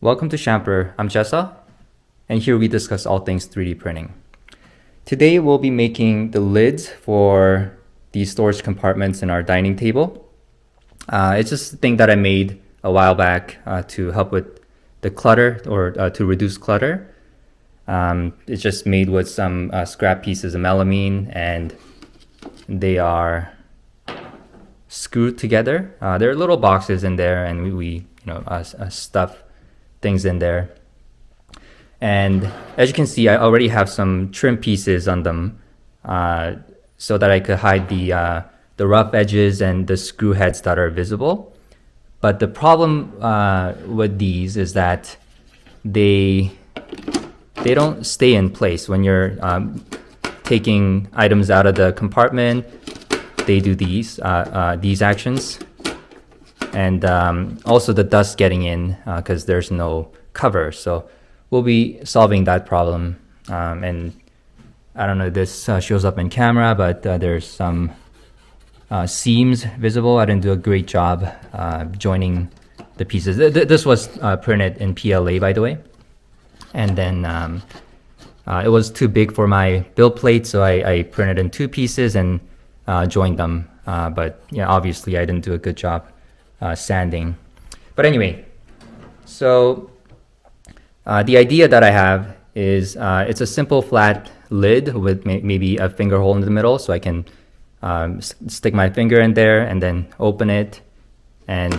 Welcome to Champer. I'm Jessa, and here we discuss all things 3D printing. Today we'll be making the lids for these storage compartments in our dining table. It's just a thing that I made a while back to help with the clutter or to reduce clutter. It's just made with some scrap pieces of melamine, and they are screwed together. There are little boxes in there, and we stuff things in there. And as you can see, I already have some trim pieces on them so that I could hide the rough edges and the screw heads that are visible. But the problem with these is that they don't stay in place when you're taking items out of the compartment. They do these actions. And also the dust getting in because there's no cover. So we'll be solving that problem. And I don't know if this shows up in camera, but there's some seams visible. I didn't do a great job joining the pieces. This was printed in PLA, by the way. And then it was too big for my build plate, so I printed in two pieces and joined them. But yeah, obviously I didn't do a good job sanding. But anyway, so the idea that I have is it's a simple flat lid with maybe a finger hole in the middle, so I can stick my finger in there and then open it, and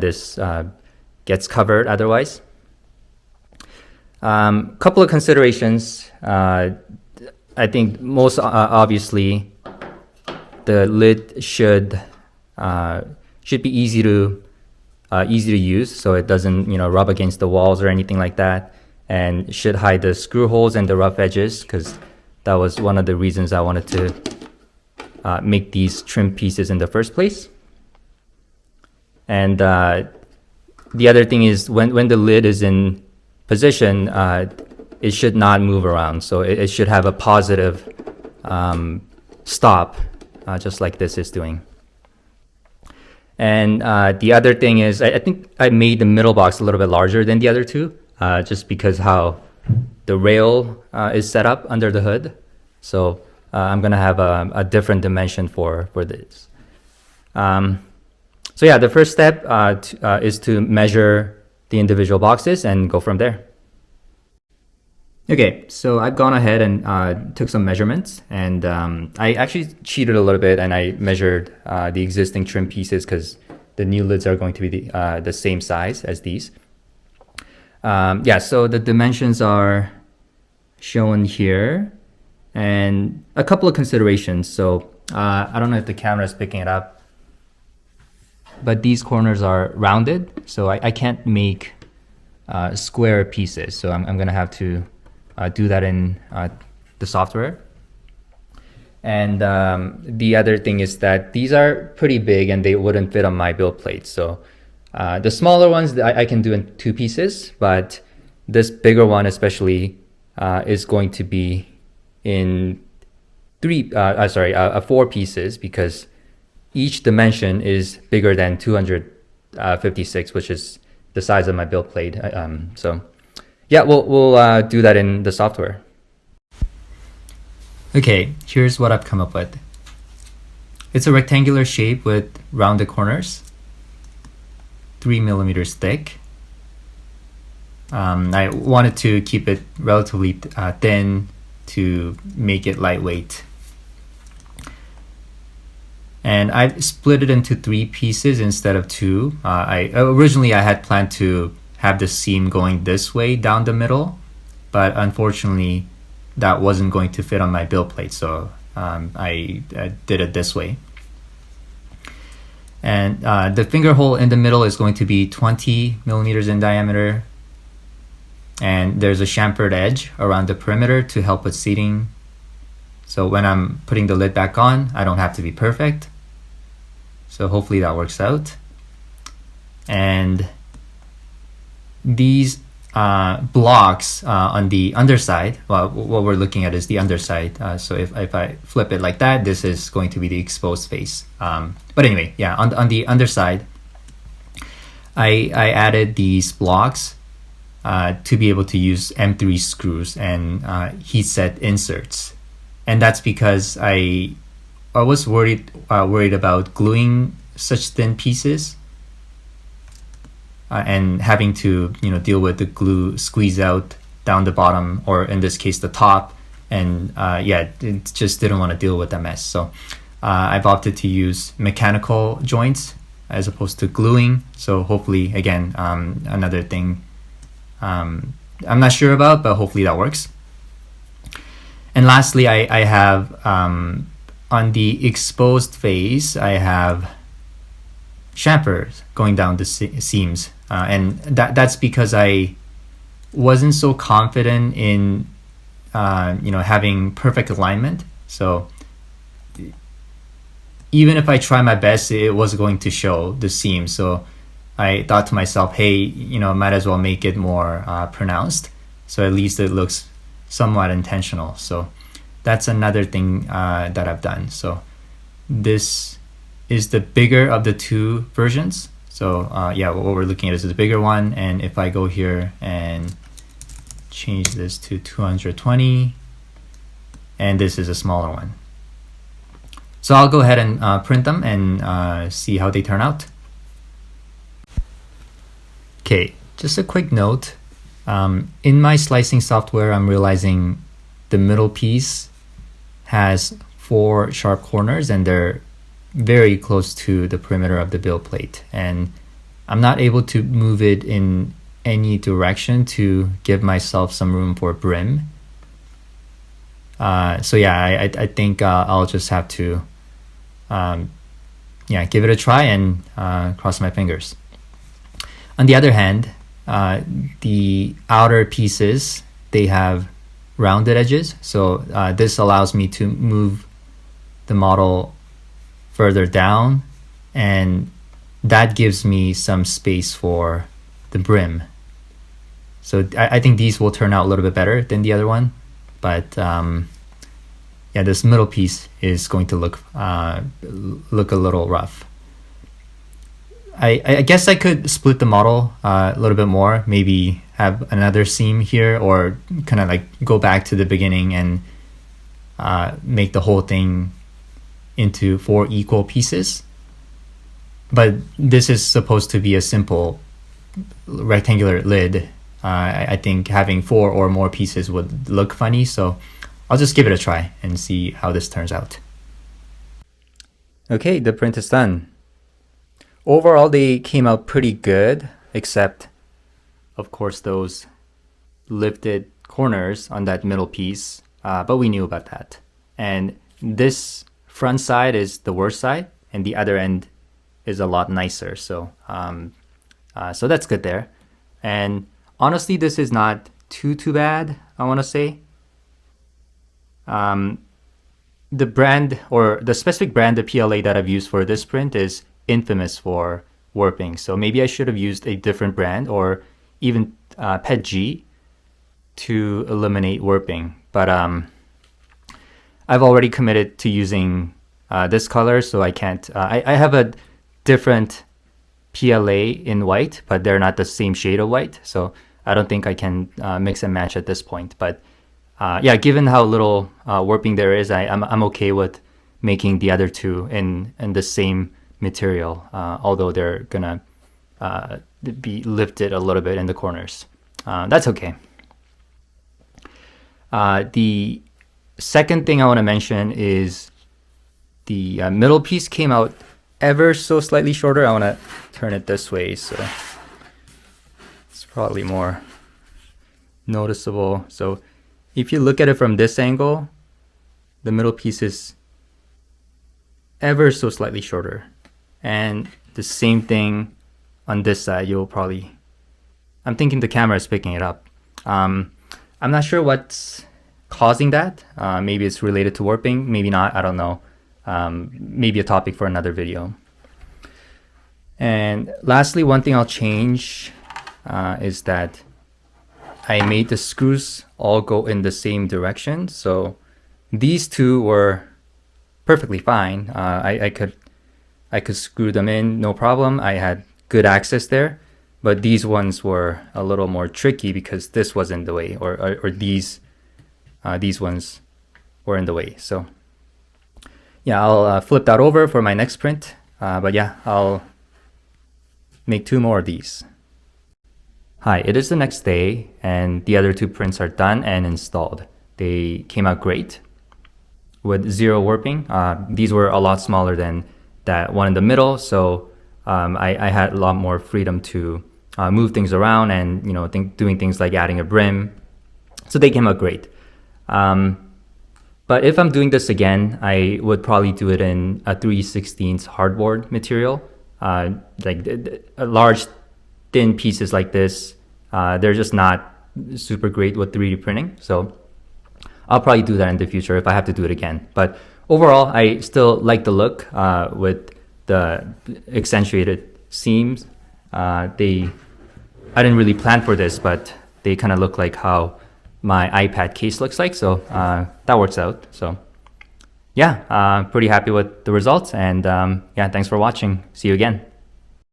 this gets covered otherwise. Couple of considerations. I think most obviously the lid should be easy to use, so it doesn't rub against the walls or anything like that, and should hide the screw holes and the rough edges, because that was one of the reasons I wanted to make these trim pieces in the first place. And the other thing is when the lid is in position, it should not move around, so it should have a positive stop, just like this is doing. And the other thing is, I think I made the middle box a little bit larger than the other two, just because how the rail is set up under the hood. So I'm gonna have a different dimension for this. So yeah, the first step is to measure the individual boxes and go from there. Okay, so I've gone ahead and took some measurements, and I actually cheated a little bit and I measured the existing trim pieces because the new lids are going to be the same size as these. So the dimensions are shown here, and a couple of considerations. So I don't know if the camera is picking it up, but these corners are rounded, so I can't make square pieces. So I'm gonna have to do that in the software. And the other thing is that these are pretty big and they wouldn't fit on my build plate. So the smaller ones I can do in two pieces, but this bigger one especially is going to be in four pieces, because each dimension is bigger than 256, which is the size of my build plate. So yeah, we'll do that in the software. Okay, here's what I've come up with. It's a rectangular shape with rounded corners, 3 millimeters thick. I wanted to keep it relatively thin to make it lightweight. And I've split it into 3 pieces instead of 2. Originally I had planned to have the seam going this way down the middle, but unfortunately that wasn't going to fit on my build plate, so I did it this way. And the finger hole in the middle is going to be 20 millimeters in diameter, and there's a chamfered edge around the perimeter to help with seating. So when I'm putting the lid back on, I don't have to be perfect. So hopefully that works out. And these blocks on the underside, well, what we're looking at is the underside. So if I flip it like that, this is going to be the exposed face. But anyway, on the underside, I added these blocks to be able to use M3 screws and heat set inserts. And that's because I was worried about gluing such thin pieces and having to deal with the glue squeeze out down the bottom, or in this case the top, and it just didn't want to deal with that mess. So I've opted to use mechanical joints as opposed to gluing. So hopefully, again, another thing I'm not sure about, but hopefully that works. And lastly, I have on the exposed face, I have chamfers going down the seams, and that's because I wasn't so confident in having perfect alignment. So even if I try my best, it was going to show the seam. So I thought to myself, hey, might as well make it more pronounced, so at least it looks somewhat intentional. So that's another thing that I've done. So this is the bigger of the two versions. So what we're looking at is the bigger one. And if I go here and change this to 220, and this is a smaller one. So I'll go ahead and print them and see how they turn out. Okay, just a quick note. In my slicing software, I'm realizing the middle piece has 4 sharp corners, and they're very close to the perimeter of the build plate. And I'm not able to move it in any direction to give myself some room for brim. I think I'll just have to give it a try and cross my fingers. On the other hand, the outer pieces, they have rounded edges. So this allows me to move the model further down, and that gives me some space for the brim. So I think these will turn out a little bit better than the other one, but this middle piece is going to look a little rough. I guess I could split the model a little bit more, maybe have another seam here, or kind of like go back to the beginning and make the whole thing into 4 equal pieces. But this is supposed to be a simple rectangular lid. I think having 4 or more pieces would look funny, so I'll just give it a try and see how this turns out. Okay, the print is done. Overall, they came out pretty good, except, of course, those lifted corners on that middle piece, but we knew about that. And this front side is the worst side, and the other end is a lot nicer, so that's good there. And honestly, this is not too bad, I want to say. The brand, or the specific brand of PLA that I've used for this print is infamous for warping. So maybe I should have used a different brand, or even PETG, to eliminate warping. But I've already committed to using this color, so I can't. I have a different PLA in white, but they're not the same shade of white, so I don't think I can mix and match at this point. But given how little warping there is, I'm okay with making the other two in the same material, although they're gonna be lifted a little bit in the corners. That's okay. The second thing I want to mention is the middle piece came out ever so slightly shorter. I want to turn it this way, so it's probably more noticeable. So if you look at it from this angle, the middle piece is ever so slightly shorter. And the same thing on this side, I'm thinking the camera is picking it up. I'm not sure what's causing that. Maybe it's related to warping, maybe not, I don't know. Maybe a topic for another video. And lastly, one thing I'll change is that I made the screws all go in the same direction. So these two were perfectly fine. I could screw them in, no problem. I had good access there. but these ones were a little more tricky because this was in the way, or these ones were in the way. So yeah, I'll flip that over for my next print. But yeah, I'll make 2 more of these. Hi, it is the next day and the other 2 prints are done and installed. They came out great with 0 warping. These were a lot smaller than that one in the middle, so I had a lot more freedom to move things around and doing things like adding a brim. So they came out great. But if I'm doing this again, I would probably do it in a 3/16 hardboard material. Like large thin pieces like this, they're just not super great with 3D printing. So I'll probably do that in the future if I have to do it again. But overall, I still like the look with the accentuated seams. I didn't really plan for this, but they kind of look like how my iPad case looks like. So that works out. So yeah, pretty happy with the results. And yeah, thanks for watching. See you again.